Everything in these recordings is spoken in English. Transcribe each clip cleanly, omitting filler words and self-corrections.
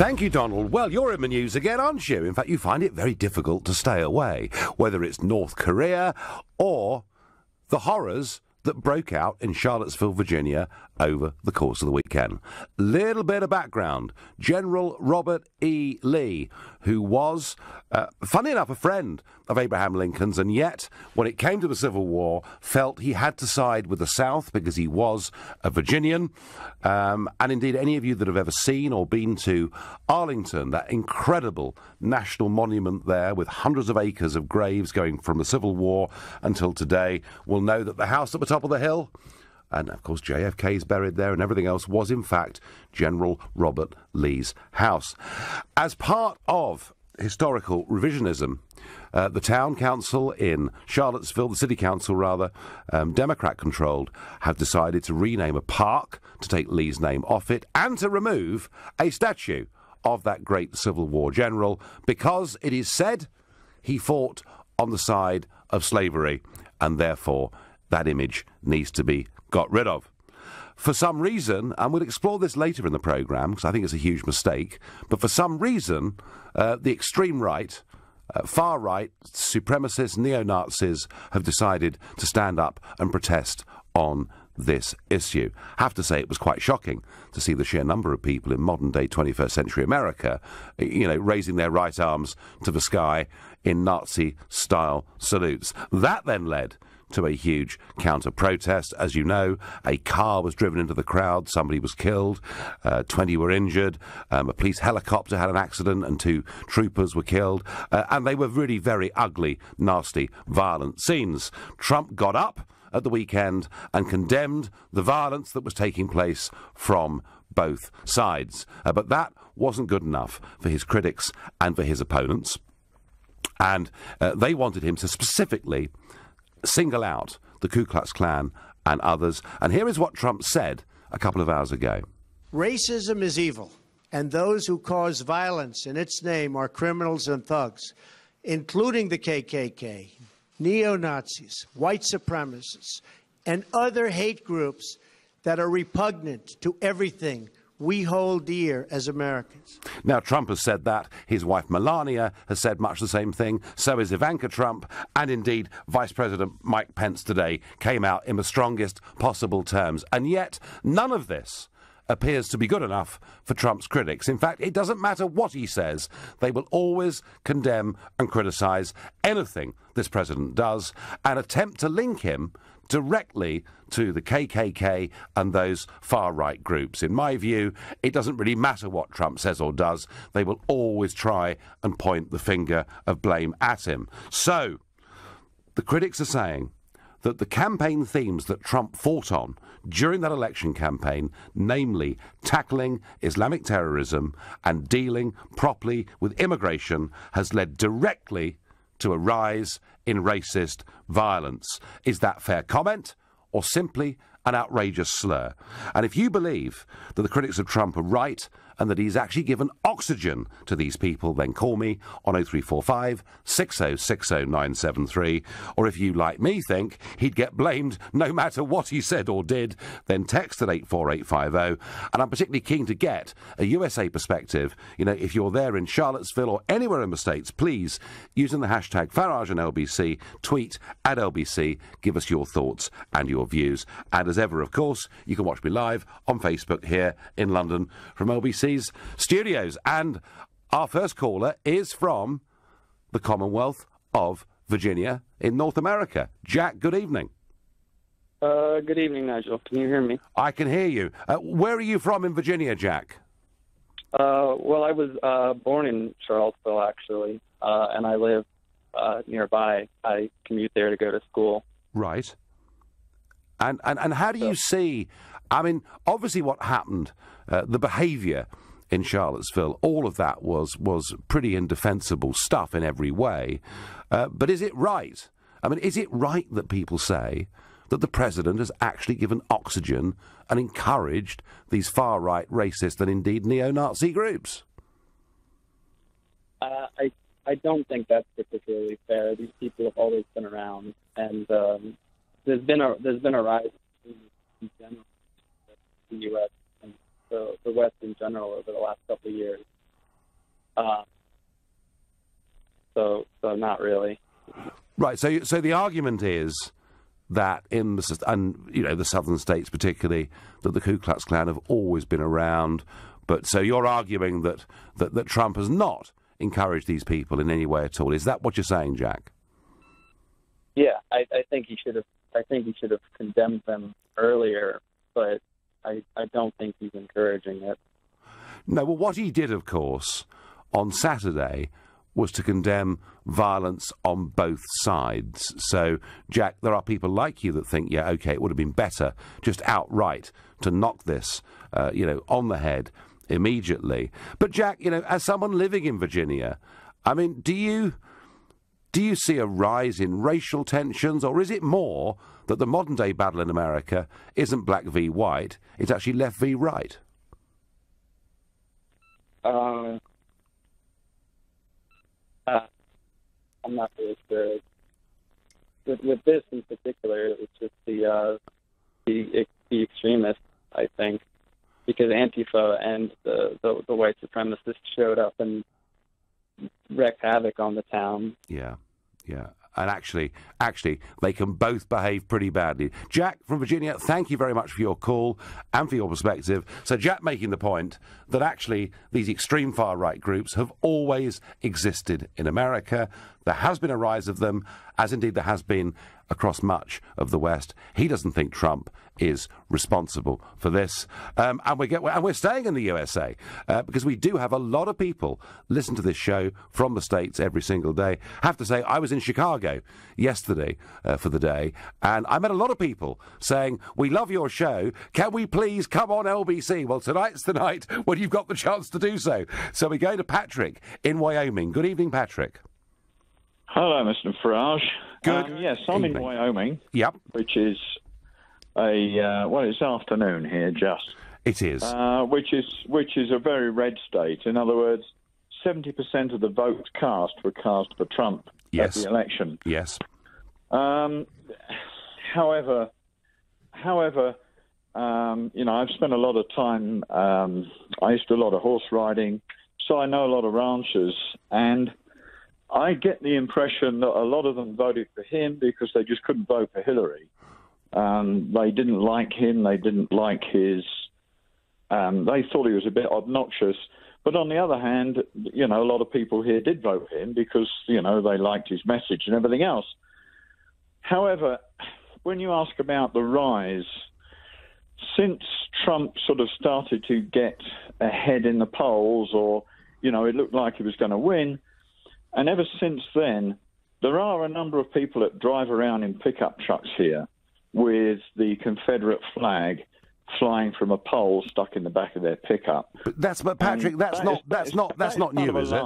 Thank you, Donald. Well, you're in the news again, aren't you? In fact, you find it very difficult to stay away, whether it's North Korea or the horrors that broke out in Charlottesville, Virginia over the course of the weekend. Little bit of background. General Robert E. Lee, who was, funny enough, a friend of Abraham Lincoln's, and yet, when it came to the Civil War, felt he had to side with the South because he was a Virginian. And indeed, any of you that have ever seen or been to Arlington, that incredible national monument there with hundreds of acres of graves going from the Civil War until today, will know that the house at the top of the hill, and of course JFK's buried there and everything else, was in fact General Robert Lee's house. As part of historical revisionism, the town council in Charlottesville, the city council rather, Democrat-controlled, have decided to rename a park to take Lee's name off it and to remove a statue of that great Civil War general because it is said he fought on the side of slavery and therefore that image needs to be got rid of. For some reason, and we'll explore this later in the programme because I think it's a huge mistake, but for some reason the extreme right, far-right, supremacists, neo-Nazis have decided to stand up and protest on this issue. I have to say it was quite shocking to see the sheer number of people in modern-day 21st century America, raising their right arms to the sky in Nazi-style salutes. That then led to a huge counter-protest. As you know, a car was driven into the crowd, somebody was killed, 20 were injured, a police helicopter had an accident and 2 troopers were killed, and they were really very ugly, nasty, violent scenes. Trump got up at the weekend and condemned the violence that was taking place from both sides. But that wasn't good enough for his critics and for his opponents, and they wanted him to specifically single out the Ku Klux Klan and others. And here is what Trump said a couple of hours ago. Racism is evil, and those who cause violence in its name are criminals and thugs, including the KKK, neo-Nazis, white supremacists, and other hate groups that are repugnant to everything we hold dear as Americans. Now, Trump has said that. His wife Melania has said much the same thing. So is Ivanka Trump. And indeed, Vice President Mike Pence today came out in the strongest possible terms. And yet, none of this appears to be good enough for Trump's critics. In fact, it doesn't matter what he says. They will always condemn and criticise anything this president does and attempt to link him directly to the KKK and those far-right groups. In my view, it doesn't really matter what Trump says or does. They will always try and point the finger of blame at him. So, the critics are saying that the campaign themes that Trump fought on during that election campaign, namely tackling Islamic terrorism and dealing properly with immigration, has led directly to a rise in racist violence. Is that fair comment or simply an outrageous slur? And if you believe that the critics of Trump are right and that he's actually given oxygen to these people, then call me on 0345 6060 973. Or if you, like me, think he'd get blamed no matter what he said or did, then text at 84850. And I'm particularly keen to get a USA perspective. If you're there in Charlottesville or anywhere in the States, please, using the hashtag Farage and LBC, tweet at LBC, give us your thoughts and your views. And as ever, of course, you can watch me live on Facebook here in London from LBC's studios. And our first caller is from the Commonwealth of Virginia in North America. Jack, good evening. Good evening, Nigel. Can you hear me? I can hear you. Where are you from in Virginia, Jack? Well, I was born in Charlottesville, actually, and I live nearby. I commute there to go to school. Right. And how do you see, obviously what happened, the behaviour in Charlottesville, all of that was pretty indefensible stuff in every way. But is it right? Is it right that people say that the president has actually given oxygen and encouraged these far-right racist and indeed neo-Nazi groups? I don't think that's particularly fair. These people have always been around, and there's been a rise in general, the U.S. and the West in general over the last couple of years. So not really. Right. So the argument is that in the southern states particularly, that the Ku Klux Klan have always been around. But so you're arguing that Trump has not encouraged these people in any way at all. Is that what you're saying, Jack? Yeah, I think he should have. I think he should have condemned them earlier, but I don't think he's encouraging it. No. Well, what he did, of course, on Saturday was to condemn violence on both sides. So, Jack, there are people like you that think, yeah, OK, it would have been better just outright to knock this, on the head immediately. But, Jack, as someone living in Virginia, I mean, do you see a rise in racial tensions, or is it more that the modern-day battle in America isn't black v white, it's actually left v right? I'm not really sure. With this in particular, it's just the extremists, I think, because Antifa and the white supremacists showed up and wreaked havoc on the town. Yeah. And actually, they can both behave pretty badly. Jack from Virginia, thank you very much for your call and for your perspective. So Jack making the point that actually these extreme far-right groups have always existed in America. There has been a rise of them, as indeed there has been across much of the West. He doesn't think Trump is responsible for this. And we're staying in the USA because we do have a lot of people listen to this show from the States every single day. I have to say, I was in Chicago yesterday for the day, and I met a lot of people saying, we love your show. Can we please come on LBC? Well, tonight's the night when you've got the chance to do so. So we're going to Patrick in Wyoming. Good evening, Patrick. Hello, Mr. Farage. Good. Yes, I'm in Wyoming. Yep. Which is it's afternoon here, just. It is. Which is a very red state. In other words, 70% of the votes cast were cast for Trump at the election. Yes. However, I've spent a lot of time. I used to do a lot of horse riding, so I know a lot of ranchers, and I get the impression that a lot of them voted for him because they just couldn't vote for Hillary. They didn't like him. They didn't like his. They thought he was a bit obnoxious. But on the other hand, a lot of people here did vote for him because, they liked his message and everything else. However, when you ask about the rise, since Trump sort of started to get ahead in the polls, or, it looked like he was going to win, and ever since then, there are a number of people that drive around in pickup trucks here with the Confederate flag flying from a pole stuck in the back of their pickup. But Patrick, that's not new, is it?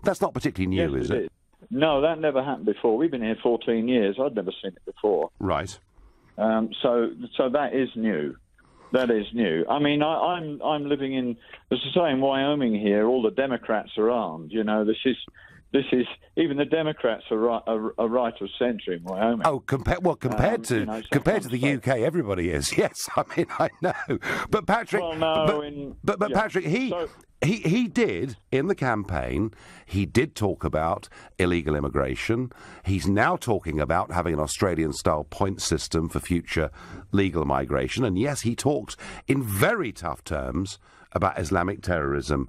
That's not particularly new, yes, is it? No, that never happened before. We've been here 14 years. I'd never seen it before. Right. So that is new. That is new. I mean, I'm living in, as I say, in Wyoming here. All the Democrats are armed. This is even the Democrats are right of centre in Wyoming. Oh, compared to the UK, everybody is. Yes, I mean I know, but Patrick. Well, no, but Patrick, he did in the campaign. He did talk about illegal immigration. He's now talking about having an Australian-style point system for future legal migration. And yes, he talked in very tough terms about Islamic terrorism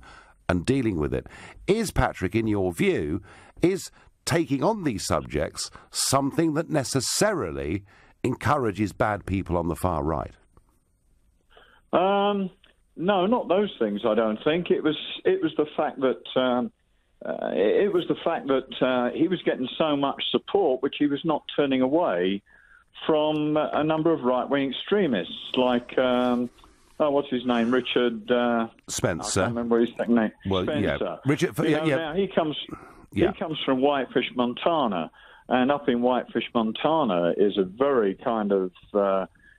and dealing with it. Is, Patrick, in your view, is taking on these subjects something that necessarily encourages bad people on the far right? No, not those things. I don't think it was the fact that he was getting so much support, which he was not turning away from a number of right-wing extremists like. What's his name? Richard Spencer. I can't remember his second name. Well, Spencer. Yeah. Richard. Now he comes from Whitefish, Montana, and up in Whitefish, Montana is a very kind of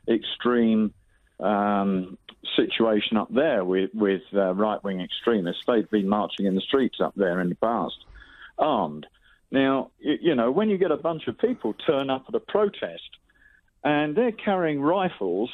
extreme situation up there with right-wing extremists. They've been marching in the streets up there in the past, armed. Now, when you get a bunch of people turn up at a protest and they're carrying rifles.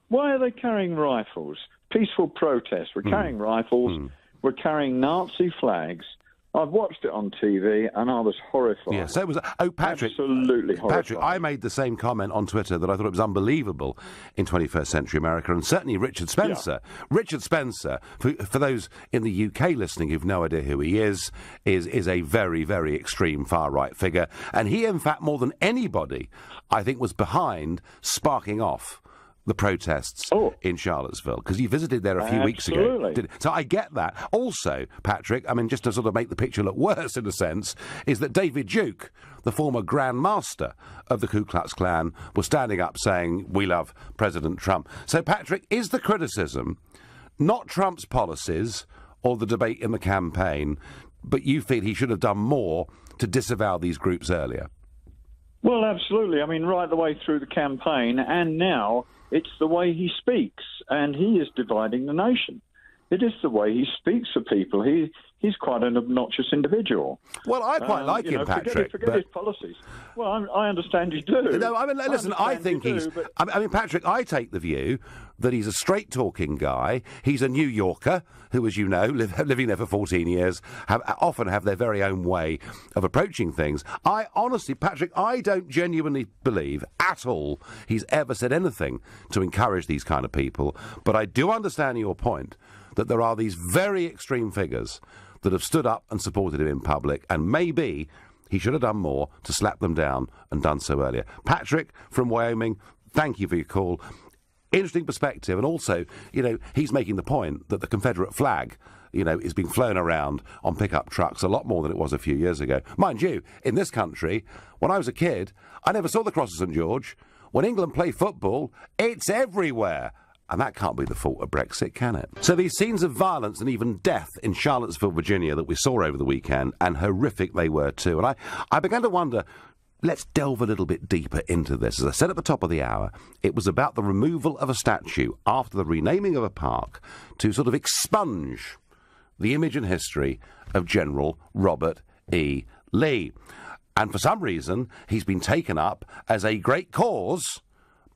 Why are they carrying rifles? Peaceful protests. We're carrying rifles were carrying Nazi flags. I've watched it on TV and I was horrified. Yeah, so it was. Oh, Patrick. Absolutely horrified. Patrick, I made the same comment on Twitter that I thought it was unbelievable in 21st century America, and certainly Richard Spencer. Yeah. Richard Spencer, for those in the UK listening who've no idea who he is a very, very extreme far-right figure. And he, in fact, more than anybody, I think, was behind sparking off the protests in Charlottesville, because you visited there a few weeks ago. So I get that. Also, Patrick, I mean, just to sort of make the picture look worse in a sense, is that David Duke, the former Grand Master of the Ku Klux Klan, was standing up saying, "We love President Trump." So, Patrick, is the criticism not Trump's policies or the debate in the campaign, but you feel he should have done more to disavow these groups earlier? Well, absolutely. I mean, right the way through the campaign, and now it's the way he speaks, and he is dividing the nation. It is the way he speaks to people. He's quite an obnoxious individual. Well, I quite like him, Patrick. Forget his policies. Well, I understand you do. No, I mean, listen, I think he's... I mean, Patrick, I take the view that he's a straight-talking guy. He's a New Yorker who, as you know, living there for 14 years, often have their very own way of approaching things. I honestly, Patrick, I don't genuinely believe at all he's ever said anything to encourage these kind of people. But I do understand your point that there are these very extreme figures that have stood up and supported him in public, and maybe he should have done more to slap them down and done so earlier. Patrick from Wyoming, thank you for your call. Interesting perspective, and also, you know, he's making the point that the Confederate flag, you know, is being flown around on pickup trucks a lot more than it was a few years ago. Mind you, in this country, when I was a kid, I never saw the Cross of St. George. When England play football, it's everywhere. And that can't be the fault of Brexit, can it? So these scenes of violence and even death in Charlottesville, Virginia, that we saw over the weekend, and horrific they were too. And I began to wonder, let's delve a little bit deeper into this. As I said at the top of the hour, it was about the removal of a statue after the renaming of a park to sort of expunge the image and history of General Robert E. Lee. And for some reason, he's been taken up as a great cause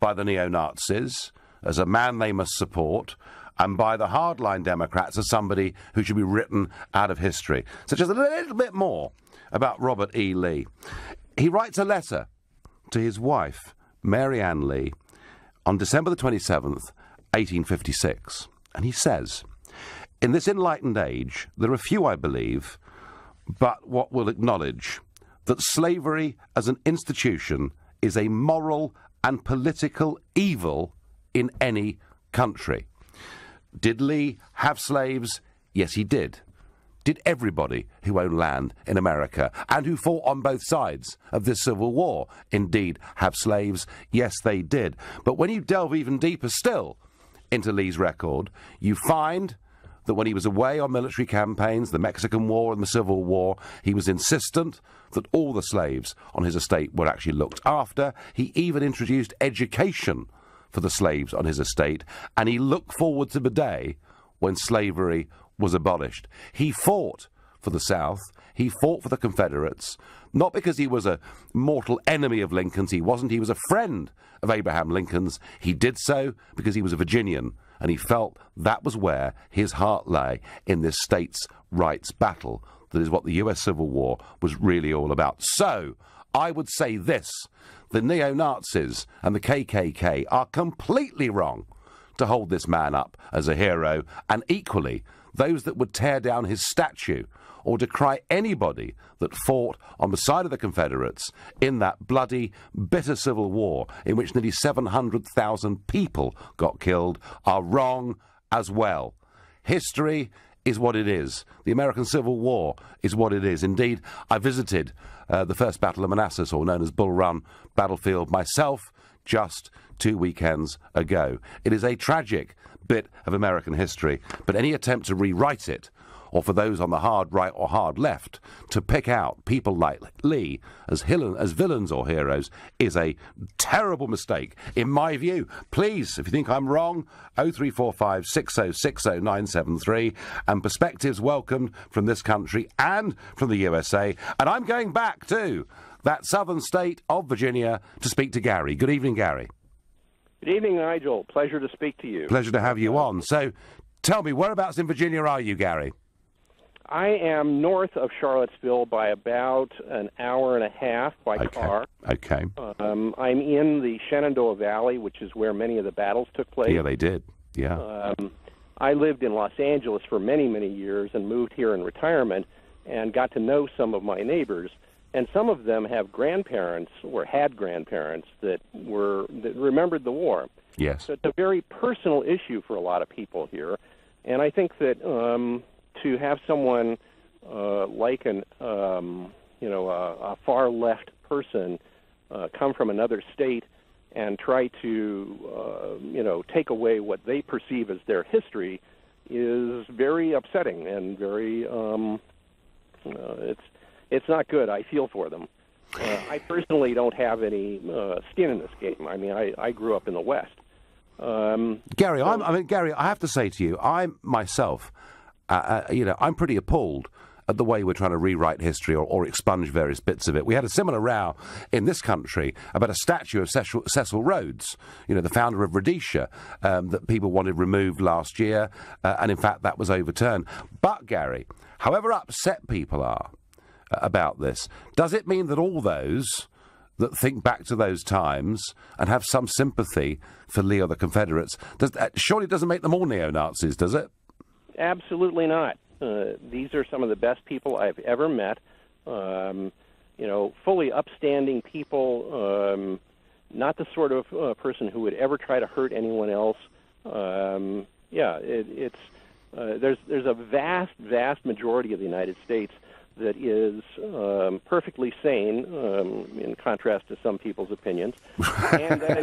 by the neo-Nazis, as a man they must support, and by the hardline Democrats as somebody who should be written out of history. So just a little bit more about Robert E. Lee. He writes a letter to his wife, Mary Ann Lee, on December the 27th, 1856. And he says, "In this enlightened age, there are few, I believe, but what will acknowledge that slavery as an institution is a moral and political evil in any country." Did Lee have slaves? Yes, he did. Did everybody who owned land in America and who fought on both sides of this Civil War indeed have slaves? Yes, they did. But when you delve even deeper still into Lee's record, you find that when he was away on military campaigns, the Mexican War and the Civil War, he was insistent that all the slaves on his estate were actually looked after. He even introduced education for the slaves on his estate, and he looked forward to the day when slavery was abolished. He fought for the South. He fought for the Confederates, not because he was a mortal enemy of Lincoln's. He wasn't. He was a friend of Abraham Lincoln's. He did so because he was a Virginian, and he felt that was where his heart lay in this states' rights battle. That is what the US Civil War was really all about. So, I would say this: the neo-Nazis and the KKK are completely wrong to hold this man up as a hero, and equally, those that would tear down his statue or decry anybody that fought on the side of the Confederates in that bloody, bitter Civil War in which nearly 700,000 people got killed are wrong as well. History is what it is. The American Civil War is what it is. Indeed, I visited the First Battle of Manassas, or known as Bull Run battlefield, myself just 2 weekends ago. It is a tragic bit of American history, but any attempt to rewrite it, or for those on the hard right or hard left to pick out people like Lee as villains or heroes, is a terrible mistake, in my view. Please, if you think I'm wrong, 0345 6060 973, and perspectives welcomed from this country and from the USA. And I'm going back to that southern state of Virginia to speak to Gary. Good evening, Gary. Good evening, Nigel. Pleasure to speak to you. Pleasure to have you on. So, tell me, whereabouts in Virginia are you, Gary? I am north of Charlottesville by about an hour and a half by car. Okay. I'm in the Shenandoah Valley, which is where many of the battles took place. Yeah, they did. Yeah. I lived in Los Angeles for many, many years and moved here in retirement and got to know some of my neighbors. And some of them have grandparents or had grandparents that remembered the war. Yes. So it's a very personal issue for a lot of people here. And I think that to have someone like a far left person come from another state and try to take away what they perceive as their history is very upsetting and very it's not good. I feel for them. I personally don't have any skin in this game. I mean, I grew up in the West. Gary, Gary, I have to say to you, I myself, I'm pretty appalled at the way we're trying to rewrite history or expunge various bits of it. We had a similar row in this country about a statue of Cecil Rhodes, the founder of Rhodesia, that people wanted removed last year, and in fact that was overturned. But, Gary, however upset people are about this, does it mean that all those that think back to those times and have some sympathy for Leo the Confederates, surely it doesn't make them all neo-Nazis, does it? Absolutely not. These are some of the best people I've ever met. Fully upstanding people, not the sort of person who would ever try to hurt anyone else. There's a vast majority of the United States that is perfectly sane, in contrast to some people's opinions, and that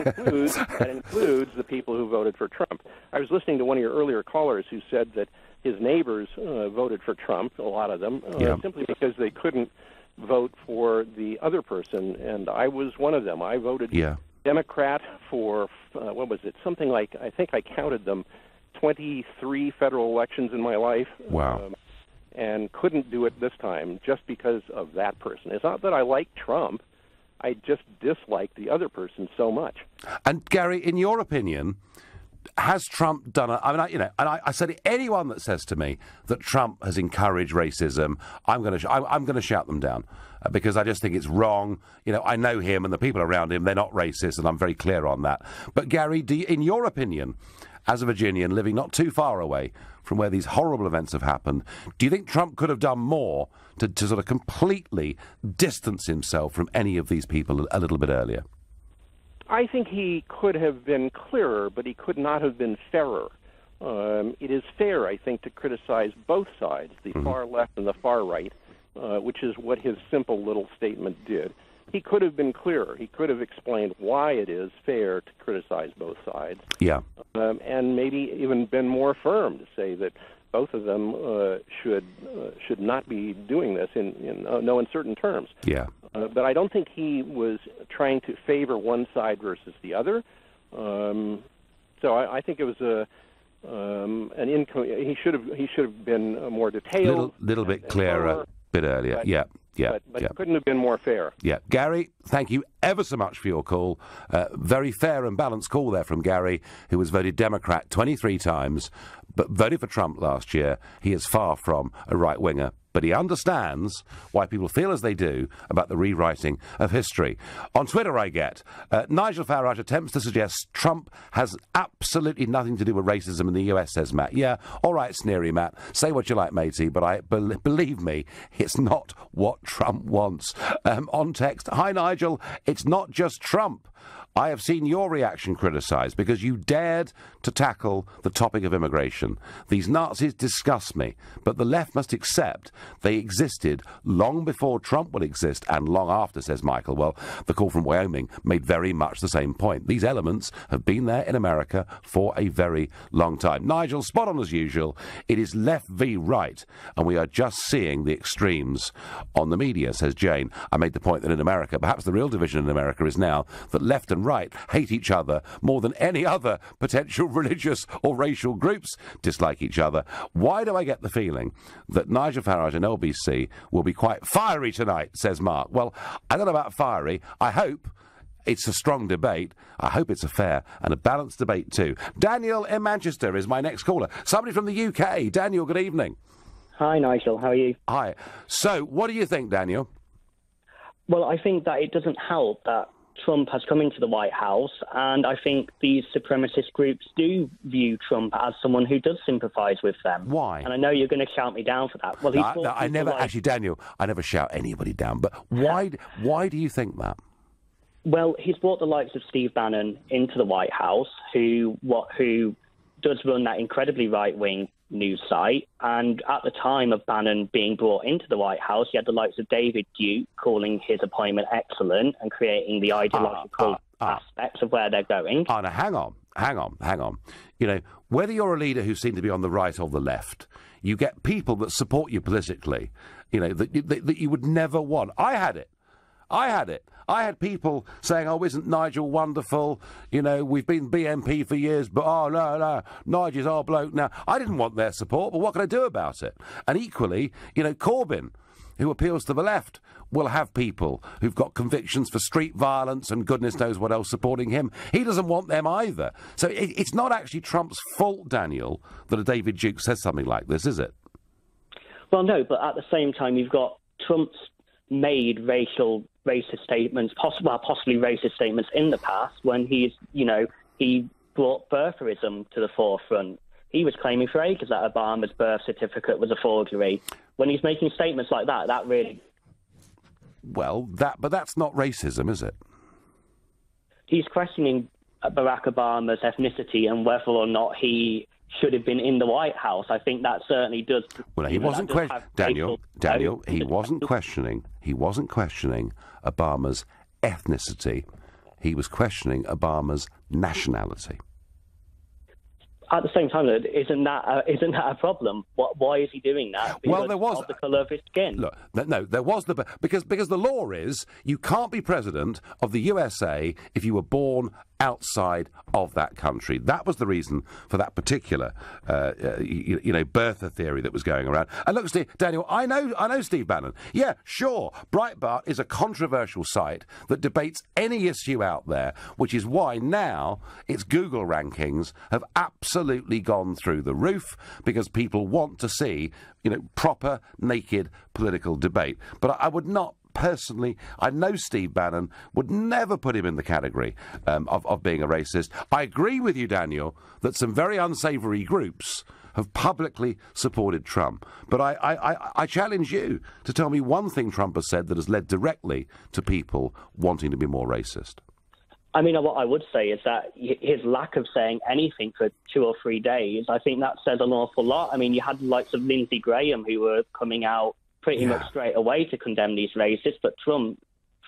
includes the people who voted for Trump. I was listening to one of your earlier callers who said that his neighbors voted for Trump, a lot of them, simply because they couldn't vote for the other person, and I was one of them. I voted Democrat for, what was it, something like, I think I counted them, 23 federal elections in my life. Wow. And couldn't do it this time just because of that person. It's not that I like Trump. I just dislike the other person so much. And, Gary, in your opinion, has Trump done I said anyone that says to me that Trump has encouraged racism, I'm going to shout them down because I just think it's wrong. I know him and the people around him, they're not racist, and I'm very clear on that. But, Gary, in your opinion, as a Virginian living not too far away from where these horrible events have happened, do you think Trump could have done more to sort of completely distance himself from any of these people a little bit earlier? I think he could have been clearer, but he could not have been fairer. It is fair, I think, to criticize both sides, the far left and the far right, which is what his simple little statement did. He could have been clearer. He could have explained why it is fair to criticize both sides. Yeah. And maybe even been more firm to say that both of them should not be doing this in no uncertain terms. Yeah. But I don't think he was trying to favor one side versus the other. So I think it was he should have been more detailed, little bit clearer, a bit earlier. But it couldn't have been more fair. Yeah. Gary, thank you ever so much for your call. Very fair and balanced call there from Gary, who was voted Democrat 23 times, but voted for Trump last year. He is far from a right-winger, but he understands why people feel as they do about the rewriting of history. On Twitter I get, Nigel Farage attempts to suggest Trump has absolutely nothing to do with racism in the US, says Matt. Yeah, all right, sneery Matt. Say what you like, matey, but believe me, it's not what Trump wants. On text, hi Nigel, it's not just Trump. I have seen your reaction criticised because you dared to tackle the topic of immigration. These Nazis disgust me, but the left must accept they existed long before Trump will exist and long after, says Michael. Well, the call from Wyoming made very much the same point. These elements have been there in America for a very long time. Nigel, spot on as usual. It is left v right, and we are just seeing the extremes on the media, says Jane. I made the point that in America, perhaps the real division in America is now that left and right hate each other more than any other potential religious or racial groups dislike each other. Why do I get the feeling that Nigel Farage and LBC will be quite fiery tonight, says Mark? Well, I don't know about fiery. I hope it's a strong debate. I hope it's a fair and a balanced debate too. Daniel in Manchester is my next caller. Somebody from the UK. Daniel, good evening. Hi, Nigel. How are you? Hi. So, what do you think, Daniel? Well, I think that it doesn't help that Trump has come into the White House, and I think these supremacist groups do view Trump as someone who does sympathise with them. Why? And I know you're going to shout me down for that. Well, I never actually, Daniel. I never shout anybody down. But why do you think that? Well, he's brought the likes of Steve Bannon into the White House, who does run that incredibly right-wing news site. And at the time of Bannon being brought into the White House, you had the likes of David Duke calling his appointment excellent and creating the ideological aspects of where they're going. Now, hang on. You know, whether you're a leader who seems to be on the right or the left, you get people that support you politically, you know, that you would never want. I had it. I had people saying, oh, isn't Nigel wonderful? You know, we've been BNP for years, but no, Nigel's our bloke now. I didn't want their support, but what can I do about it? And equally, you know, Corbyn, who appeals to the left, will have people who've got convictions for street violence and goodness knows what else supporting him. He doesn't want them either. So it's not actually Trump's fault, Daniel, that a David Duke says something like this, is it? Well, no, but at the same time, you've got Trump's made racist statements, possibly racist statements in the past when he brought birtherism to the forefront. He was claiming for ages that Obama's birth certificate was a forgery. When he's making statements like that, that really... Well, but that's not racism, is it? He's questioning Barack Obama's ethnicity and whether or not he should have been in the White House. I think that certainly does... Well, he wasn't questioning... Daniel, he wasn't questioning... He wasn't questioning Obama's ethnicity. He was questioning Obama's nationality. At the same time, isn't that a problem? Why is he doing that? Because there was of the colour of his skin. Look, no, there was because the law is you can't be president of the USA if you were born outside of that country. That was the reason for that particular, birther theory that was going around. And look, Steve, Daniel, I know Steve Bannon. Yeah, sure, Breitbart is a controversial site that debates any issue out there, which is why now its Google rankings have absolutely gone through the roof because people want to see, proper, naked political debate. But I would not. Personally, I know Steve Bannon would never put him in the category of being a racist. I agree with you, Daniel, that some very unsavoury groups have publicly supported Trump. But I challenge you to tell me one thing Trump has said that has led directly to people wanting to be more racist. I mean, what I would say is that his lack of saying anything for 2 or 3 days, I think that says an awful lot. I mean, you had the likes of Lindsey Graham who were coming out pretty much straight away to condemn these racists, but Trump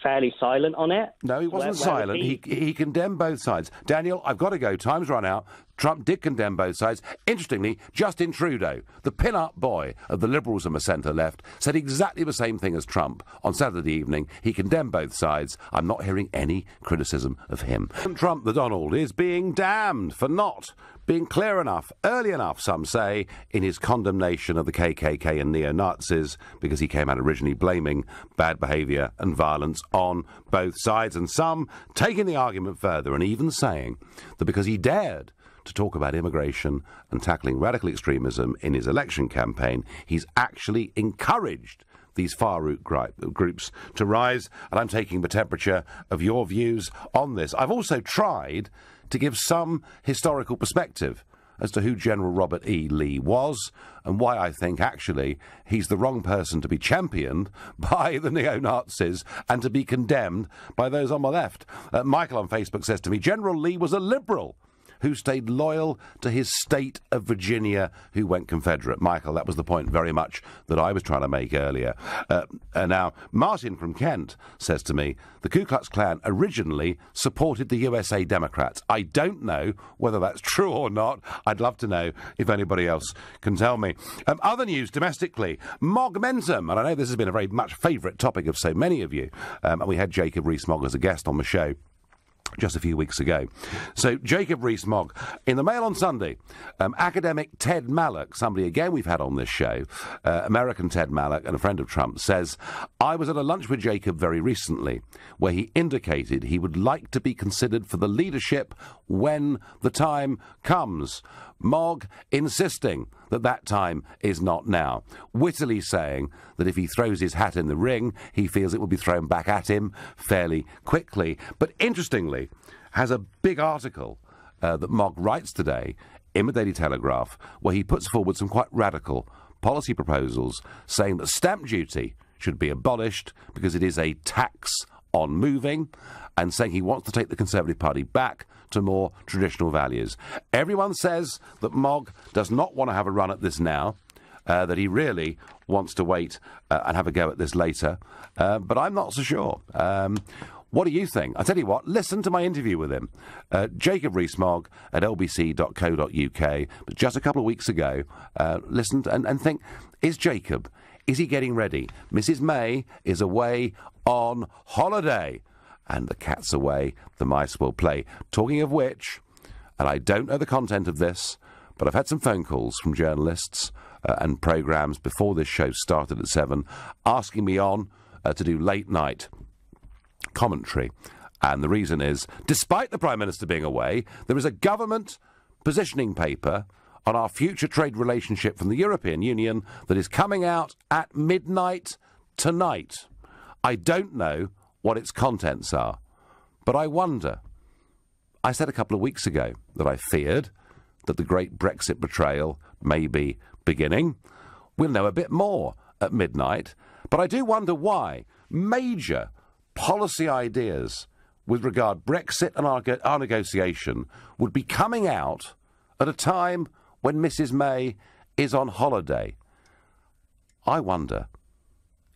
fairly silent on it. No, he wasn't silent. He condemned both sides. Daniel, I've got to go. Time's run out. Trump did condemn both sides. Interestingly, Justin Trudeau, the pin-up boy of the Liberals and the centre-left, said exactly the same thing as Trump on Saturday evening. He condemned both sides. I'm not hearing any criticism of him. Trump, the Donald, is being damned for not being clear enough, early enough, some say, in his condemnation of the KKK and neo-Nazis, because he came out originally blaming bad behaviour and violence on both sides, and some taking the argument further and even saying that because he dared to talk about immigration and tackling radical extremism in his election campaign, he's actually encouraged these far-right groups to rise, and I'm taking the temperature of your views on this. I've also tried to give some historical perspective as to who General Robert E. Lee was and why I think, actually, he's the wrong person to be championed by the neo-Nazis and to be condemned by those on my left. Michael on Facebook says to me, General Lee was a liberal who stayed loyal to his state of Virginia, who went Confederate. Michael, that was the point very much that I was trying to make earlier. Now, Martin from Kent says to me, the Ku Klux Klan originally supported the USA Democrats. I don't know whether that's true or not. I'd love to know if anybody else can tell me. Other news domestically, Mogmentum, and I know this has been a very much favourite topic of so many of you, and we had Jacob Rees-Mogg as a guest on the show just a few weeks ago. So, Jacob Rees-Mogg, in the Mail on Sunday, academic Ted Mallock, somebody again we've had on this show, American Ted Mallock and a friend of Trump, says, I was at a lunch with Jacob very recently where he indicated he would like to be considered for the leadership when the time comes. Mogg insisting that that time is not now. Wittily saying that if he throws his hat in the ring, he feels it will be thrown back at him fairly quickly. But interestingly, has a big article that Mogg writes today in the Daily Telegraph, where he puts forward some quite radical policy proposals, saying that stamp duty should be abolished because it is a tax on moving, and saying he wants to take the Conservative Party back to more traditional values. Everyone says that Mogg does not want to have a run at this now, that he really wants to wait and have a go at this later, but I'm not so sure. What do you think? I tell you what, listen to my interview with him. Jacob Rees-Mogg at lbc.co.uk, but just a couple of weeks ago, listened and think, is he getting ready? Mrs May is away on holiday, and the cat's away, the mice will play. Talking of which, and I don't know the content of this, but I've had some phone calls from journalists and programmes before this show started at 7, asking me on to do late night commentary. And the reason is, despite the Prime Minister being away, there is a government positioning paper on our future trade relationship from the European Union that is coming out at midnight tonight. I don't know what its contents are, but I wonder. I said a couple of weeks ago that I feared that the great Brexit betrayal may be beginning. We'll know a bit more at midnight, but I do wonder why major policy ideas with regard Brexit and our negotiation would be coming out at a time when Mrs May is on holiday. I wonder,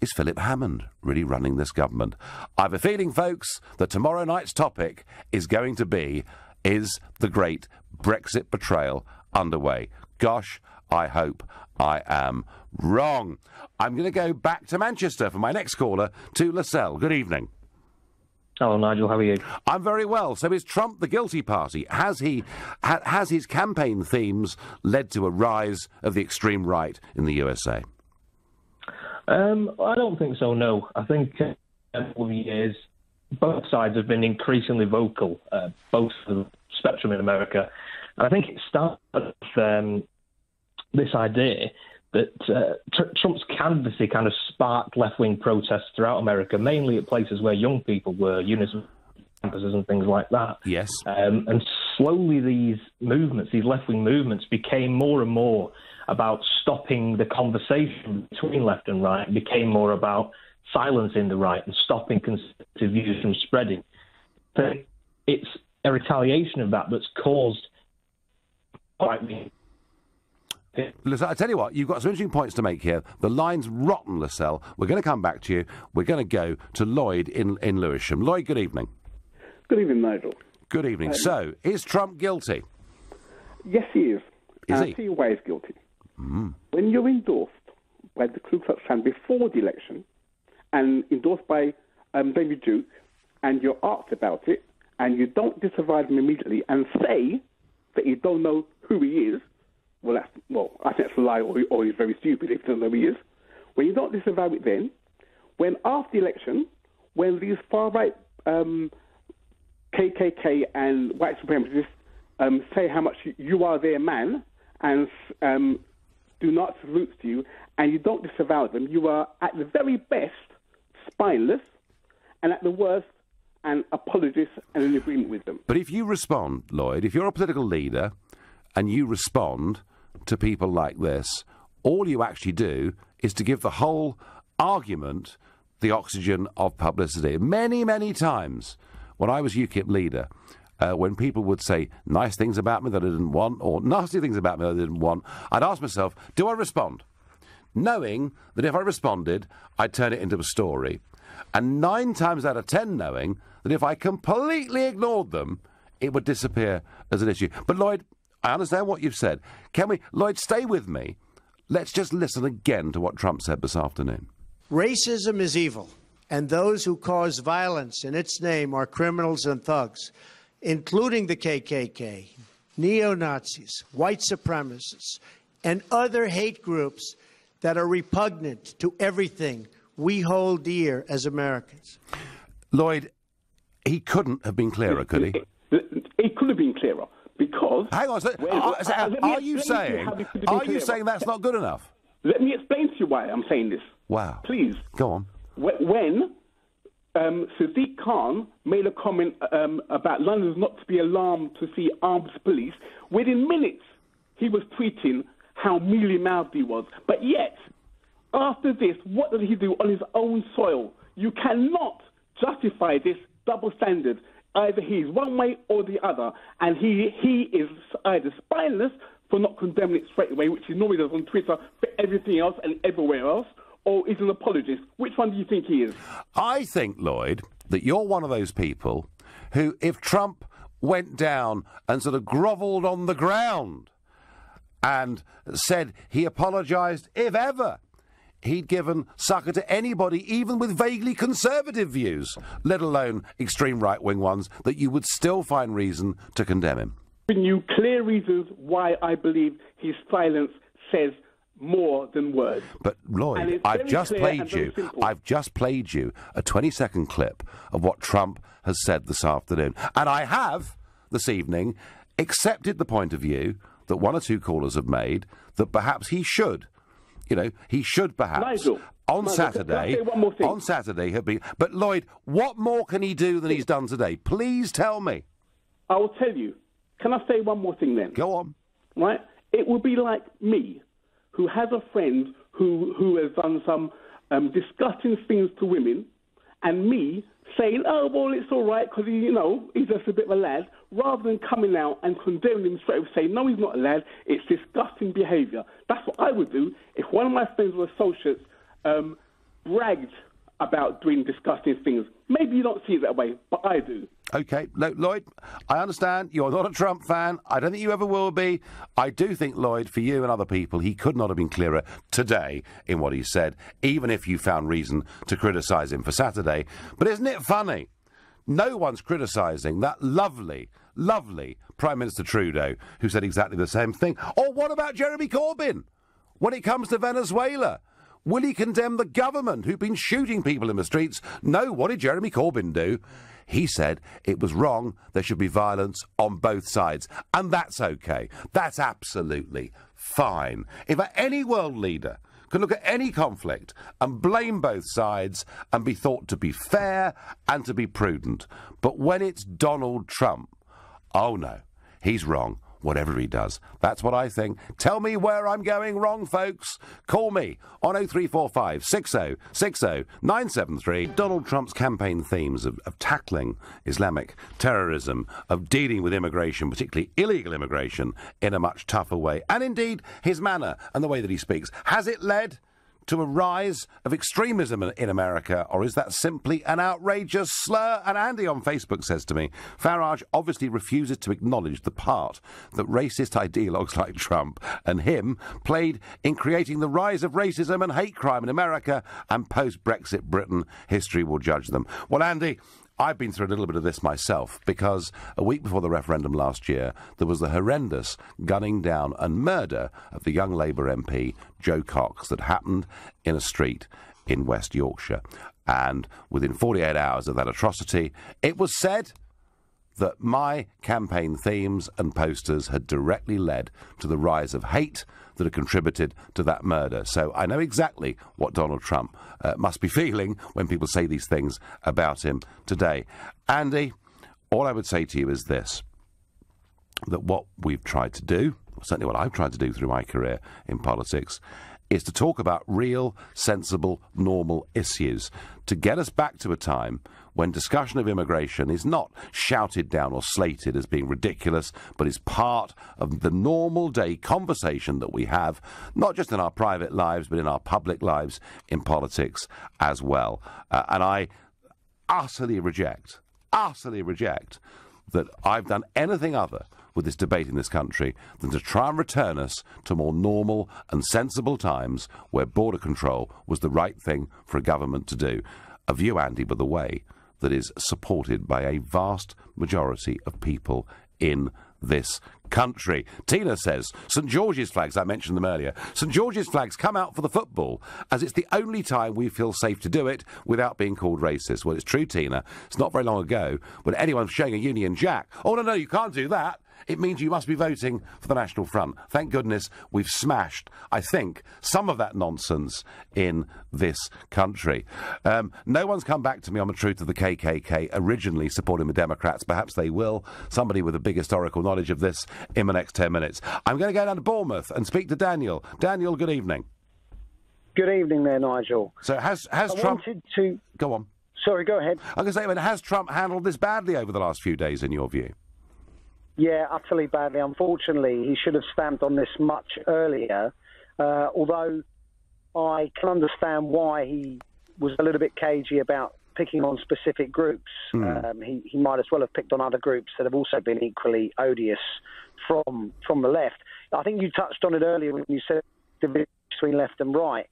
is Philip Hammond really running this government? I have a feeling, folks, that tomorrow night's topic is going to be, is the great Brexit betrayal underway? Gosh, I hope I am wrong. I'm going to go back to Manchester for my next caller, to Lascelles. Good evening. Hello, Nigel. How are you? I'm very well. So is Trump the guilty party? Has has his campaign themes led to a rise of the extreme right in the USA? I don't think so, no. I think over the years, both sides have been increasingly vocal, both the spectrum in America. And I think it started with this idea that Trump's candidacy kind of sparked left-wing protests throughout America, mainly at places where young people were, university campuses and things like that. Yes. And slowly these movements, these left-wing movements, became more and more about stopping the conversation between left and right, and became more about silencing the right and stopping conservative views from spreading. But it's a retaliation of that that's caused right-wing. I tell you what, you've got some interesting points to make here. The line's rotten, Lascelles. We're going to come back to you. We're going to go to Lloyd in Lewisham. Lloyd, good evening. Good evening, Nigel. Good evening. So, is Trump guilty? Yes, he is. Is and he? I'll tell you why he's guilty. When you're endorsed by the Ku Klux Klan before the election and endorsed by David Duke, and you're asked about it, and you don't disavow him immediately and say that you don't know who he is, I think that's a lie, or he's very stupid if you don't know who he is. When you don't disavow it then, when after the election, when these far-right KKK and white supremacists say how much you are their man and do not salute to you, and you don't disavow them, you are at the very best spineless, and at the worst an apologist and in agreement with them. But if you respond, Lloyd, if you're a political leader and you respond to people like this, all you actually do is to give the whole argument the oxygen of publicity. Many, many times when I was UKIP leader, when people would say nice things about me that I didn't want, or nasty things about me that I didn't want, I'd ask myself, do I respond? Knowing that if I responded, I'd turn it into a story. And 9 times out of 10 knowing that if I completely ignored them, it would disappear as an issue. But Lloyd, I understand what you've said. Can we, Lloyd, stay with me? Let's just listen again to what Trump said this afternoon. Racism is evil, and those who cause violence in its name are criminals and thugs, including the KKK, neo-Nazis, white supremacists, and other hate groups that are repugnant to everything we hold dear as Americans. Lloyd, he couldn't have been clearer, could he? He could have been clearer, because was... Hang on, are you saying that's not good enough? Let me explain to you why I'm saying this. Wow. Please. Go on. When Sadiq Khan made a comment about London's not to be alarmed to see armed police, within minutes he was tweeting how mealy-mouthed he was. But yet, after this, what did he do on his own soil? You cannot justify this double standard. Either he's one way or the other. And he is either spineless for not condemning it straight away, which he normally does on Twitter for everything else and everywhere else, or is an apologist. Which one do you think he is? I think, Lloyd, that you're one of those people who, if Trump went down and sort of grovelled on the ground and said he apologised, if ever he'd given succour to anybody, even with vaguely conservative views, let alone extreme right-wing ones, that you would still find reason to condemn him. Giving you clear reasons why I believe his silence says more than words. But Lloyd, I've just played you a 20-second clip of what Trump has said this afternoon, and I have this evening accepted the point of view that one or two callers have made that perhaps he should. He should perhaps on Saturday have been. But Lloyd, what more can he do than he's done today? Please tell me. I will tell you. Can I say one more thing then? Go on. Right? It would be like me, who has a friend who has done some disgusting things to women, and me saying, oh, well, it's all right because, he's just a bit of a lad, rather than coming out and condemning him straight away, saying, no, he's not a lad, it's disgusting behaviour. That's what I would do if one of my friends or associates bragged about doing disgusting things. Maybe you don't see it that way, but I do. OK, Lloyd, I understand you're not a Trump fan. I don't think you ever will be. I do think, Lloyd, for you and other people, he could not have been clearer today in what he said, even if you found reason to criticise him for Saturday. But isn't it funny? No one's criticising that lovely Prime Minister Trudeau, who said exactly the same thing. Or what about Jeremy Corbyn? When it comes to Venezuela, will he condemn the government who've been shooting people in the streets? No, what did Jeremy Corbyn do? He said it was wrong, there should be violence on both sides. And that's OK. That's absolutely fine. If any world leader can look at any conflict and blame both sides and be thought to be fair and to be prudent. But when it's Donald Trump, oh no, he's wrong. Whatever he does. That's what I think. Tell me where I'm going wrong, folks. Call me on 0345 60 60 973. Donald Trump's campaign themes of tackling Islamic terrorism, of dealing with immigration, particularly illegal immigration, in a much tougher way, and indeed his manner and the way that he speaks. Has it led to a rise of extremism in America, or is that simply an outrageous slur? And Andy on Facebook says to me, Farage obviously refuses to acknowledge the part that racist ideologues like Trump and him played in creating the rise of racism and hate crime in America, and post-Brexit Britain, history will judge them. Well, Andy, I've been through a little bit of this myself, because a week before the referendum last year, there was the horrendous gunning down and murder of the young Labour MP, Joe Cox, that happened in a street in West Yorkshire. And within 48 hours of that atrocity, it was said that my campaign themes and posters had directly led to the rise of hate that had contributed to that murder. So I know exactly what Donald Trump must be feeling when people say these things about him today. Andy, all I would say to you is this, that what we've tried to do, certainly what I've tried to do through my career in politics, is to talk about real, sensible, normal issues, to get us back to a time when discussion of immigration is not shouted down or slated as being ridiculous, but is part of the normal day conversation that we have, not just in our private lives, but in our public lives, in politics as well. And I utterly reject that I've done anything other with this debate in this country than to try and return us to more normal and sensible times where border control was the right thing for a government to do. A view, Andy, by the way, that is supported by a vast majority of people in this country. Tina says, St George's flags, I mentioned them earlier, St George's flags come out for the football as it's the only time we feel safe to do it without being called racist. Well, it's true, Tina. It's not very long ago when anyone was showing a Union Jack. Oh, no, you can't do that. it means you must be voting for the National Front. Thank goodness we've smashed, I think, some of that nonsense in this country. No one's come back to me on the truth of the KKK originally supporting the Democrats. Perhaps they will. Somebody with a big historical knowledge of this in the next 10 minutes. I'm going to go down to Bournemouth and speak to Daniel. Daniel, good evening. Good evening there, Nigel. So has Trump... Go on. Sorry, go ahead. I'm going to say, has Trump handled this badly over the last few days, in your view? Yeah, utterly badly. Unfortunately, he should have stamped on this much earlier, although I can understand why he was a little bit cagey about picking on specific groups. He might as well have picked on other groups that have also been equally odious from the left. I think you touched on it earlier when you said division between left and right,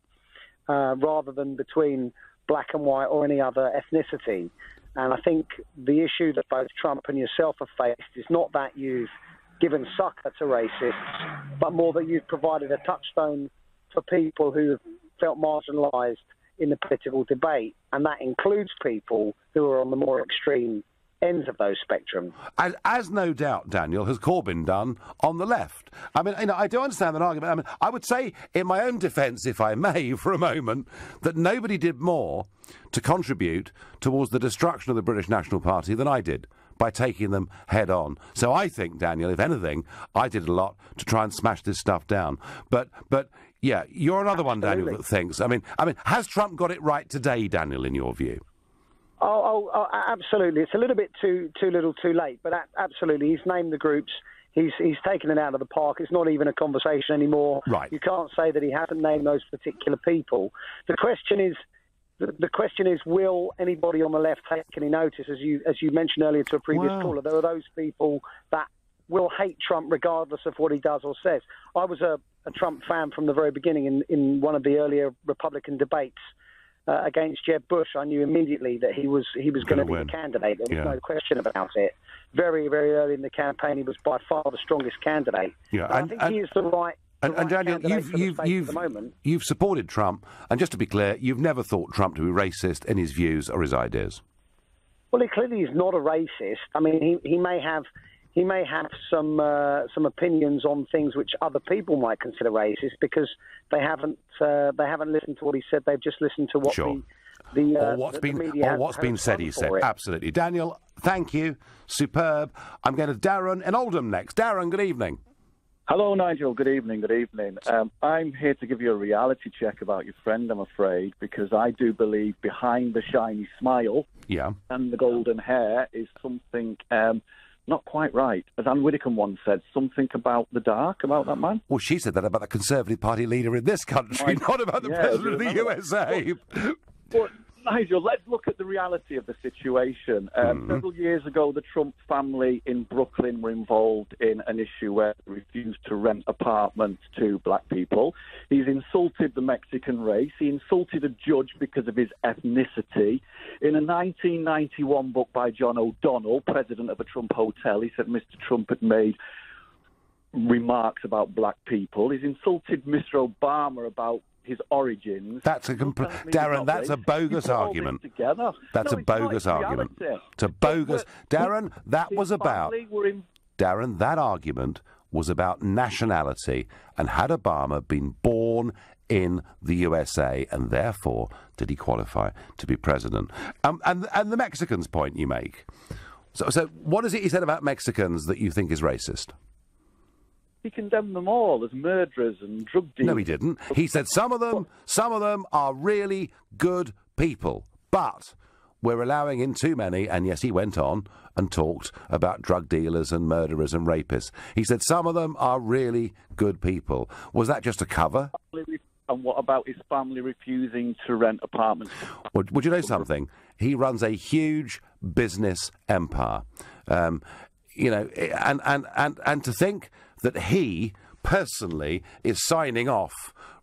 rather than between black and white or any other ethnicity. And I think the issue that both Trump and yourself have faced is not that you've given succor to racists, but more that you've provided a touchstone for people who have felt marginalised in the political debate. And that includes people who are on the more extreme ends of those spectrum. As no doubt, Daniel, has Corbyn done on the left. I mean, I do understand that argument. I mean, I would say, in my own defence, if I may, for a moment, that nobody did more to contribute towards the destruction of the British National Party than I did, by taking them head on. So I think, Daniel, if anything, I did a lot to try and smash this stuff down. But yeah, you're another one, Daniel, that thinks. I mean, has Trump got it right today, Daniel, in your view? Oh, absolutely. It's a little bit too little, too late, but absolutely. He's named the groups. He's taken it out of the park. It's not even a conversation anymore. Right. You can't say that he hasn't named those particular people. The question is, will anybody on the left take any notice? As you mentioned earlier to a previous caller, there are those people that will hate Trump regardless of what he does or says. I was a Trump fan from the very beginning. In one of the earlier Republican debates against Jeb Bush, I knew immediately that he was going to be the candidate. There was no question about it. Very, very early in the campaign, he was by far the strongest candidate. Yeah, and I think he is the right. And Daniel, you've supported Trump, and just to be clear, you've never thought Trump to be racist in his views or his ideas. Well, he clearly is not a racist. I mean, he may have some opinions on things which other people might consider racist because they haven't listened to what he said. They've just listened to what what's been said. He said absolutely. Daniel, thank you. Superb. I'm going to Darren in Oldham next. Darren, good evening. Hello, Nigel. Good evening. Good evening. I'm here to give you a reality check about your friend, I'm afraid, because I do believe behind the shiny smile and the golden hair is something not quite right. As Anne Widdecombe once said, something about the dark, about that man. Well, she said that about the Conservative Party leader in this country, not about the President of the USA. But Nigel, let's look at the reality of the situation. Several years ago, the Trump family in Brooklyn were involved in an issue where they refused to rent apartments to black people. He's insulted the Mexican race. He insulted a judge because of his ethnicity. In a 1991 book by John O'Donnell, president of a Trump hotel, he said Mr. Trump had made remarks about black people. He's insulted Mr. Obama about his origins. That's Darren, that's a bogus argument. That's a bogus argument. It's a bogus... Darren, that was about... Darren, that argument was about nationality and had Obama been born in the USA and therefore did he qualify to be president? And the Mexicans point you make. So what is it he said about Mexicans that you think is racist? He condemned them all as murderers and drug dealers. No, he didn't. He said some of them are really good people, but we're allowing in too many, and yes, he went on and talked about drug dealers and murderers and rapists. He said some of them are really good people. Was that just a cover? And what about his family refusing to rent apartments? Well, would you know something? He runs a huge business empire. And to think that he personally is signing off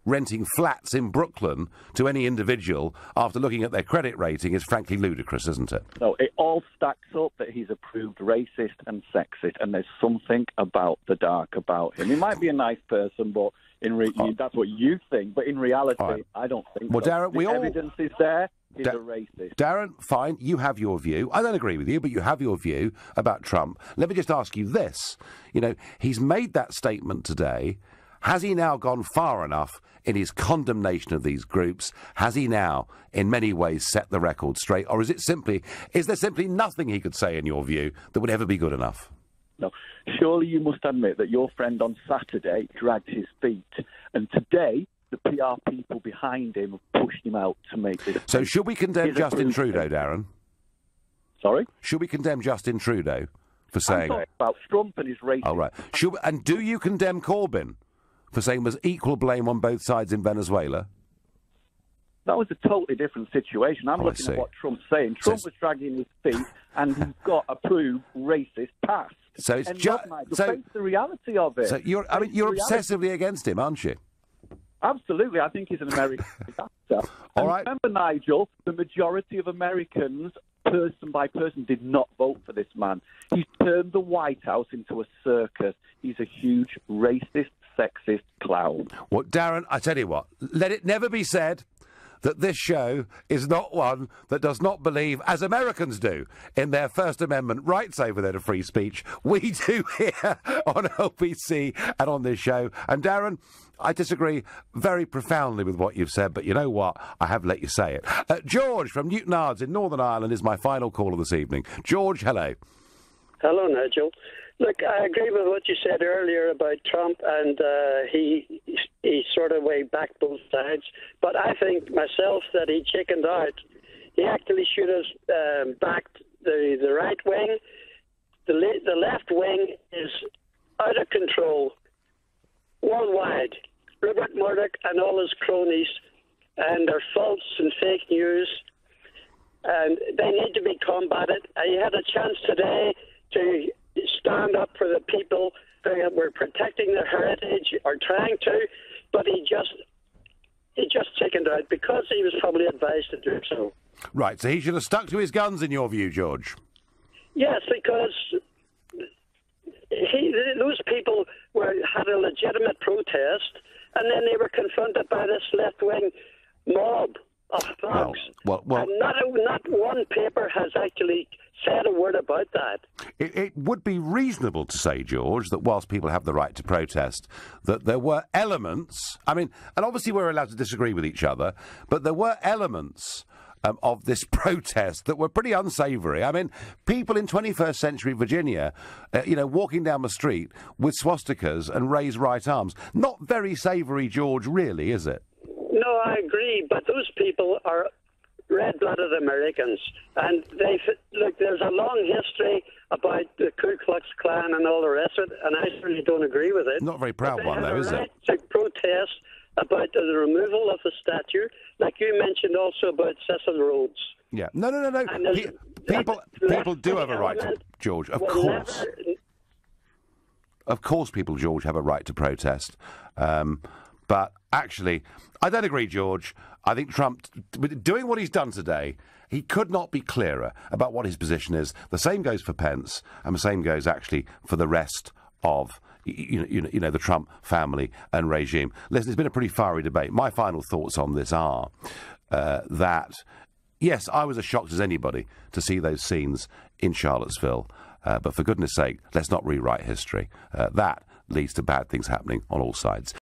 renting flats in Brooklyn to any individual after looking at their credit rating is frankly ludicrous, isn't it? No, it all stacks up that he's a proved racist and sexist, and there's something about the dark about him. He might be a nice person, but that's what you think, but in reality, I don't think so. Darren, the evidence is there. he's a racist. Darren, fine, you have your view. I don't agree with you, but you have your view about Trump. Let me just ask you this. You know, he's made that statement today. Has he now gone far enough in his condemnation of these groups? Has he now, in many ways, set the record straight? Or is there simply nothing he could say, in your view, that would ever be good enough? No. Surely you must admit that your friend on Saturday dragged his feet, and today the PR people behind him have pushed him out to make this. So should we condemn Justin Trudeau, Darren? Sorry? Should we condemn Justin Trudeau for saying... I'm talking about Trump and his racism. Oh, right. And do you condemn Corbyn for saying there's equal blame on both sides in Venezuela? That was a totally different situation. I'm looking at what Trump's saying. Trump was dragging his feet, and he's got a proved racist past. So it's just face the reality of it. So you're obsessively against him, aren't you? Absolutely. I think he's an American disaster. All right. Remember, Nigel, the majority of Americans, person by person, did not vote for this man. He's turned the White House into a circus. He's a huge racist, sexist clown. Well, Darren, I tell you what, let it never be said that this show is not one that does not believe, as Americans do, in their First Amendment rights over there to free speech. We do here on LBC and on this show. And Darren, I disagree very profoundly with what you've said, but you know what? I have let you say it. George from Newton Ards in Northern Ireland is my final caller this evening. George, hello. Hello, Nigel. Look, I agree with what you said earlier about Trump, and he sort of way back both sides. But I think myself that he chickened out. He actually should have backed the right wing. The left wing is out of control worldwide. Rupert Murdoch and all his cronies, and their false and fake news, and they need to be combated. He had a chance today to stand up for the people who were protecting their heritage or trying to, but he just chickened out because he was probably advised to do so. Right, so he should have stuck to his guns, in your view, George? Yes, because those people had a legitimate protest, and then they were confronted by this left-wing mob of thugs. Well, and not one paper has actually said a word about that. It would be reasonable to say, George, that whilst people have the right to protest, that there were elements, I mean, and obviously we're allowed to disagree with each other, but there were elements of this protest that were pretty unsavoury. I mean, people in 21st century Virginia, walking down the street with swastikas and raised right arms. Not very savoury, George, really, is it? No, I agree, but those people are red-blooded Americans, and there's a long history about the Ku Klux Klan and all the rest of it, and I certainly don't agree with it. Not a very proud one, though, is it? To protest about the removal of the statue, like you mentioned also about Cecil Rhodes. Yeah. No. People do have a right to, George, of course. Of course people, George, have a right to protest. But actually, I don't agree, George. I think Trump, doing what he's done today, he could not be clearer about what his position is. The same goes for Pence, and the same goes actually for the rest of the Trump family and regime. Listen, it's been a pretty fiery debate. My final thoughts on this are that, yes, I was as shocked as anybody to see those scenes in Charlottesville. But for goodness sake, let's not rewrite history. That leads to bad things happening on all sides.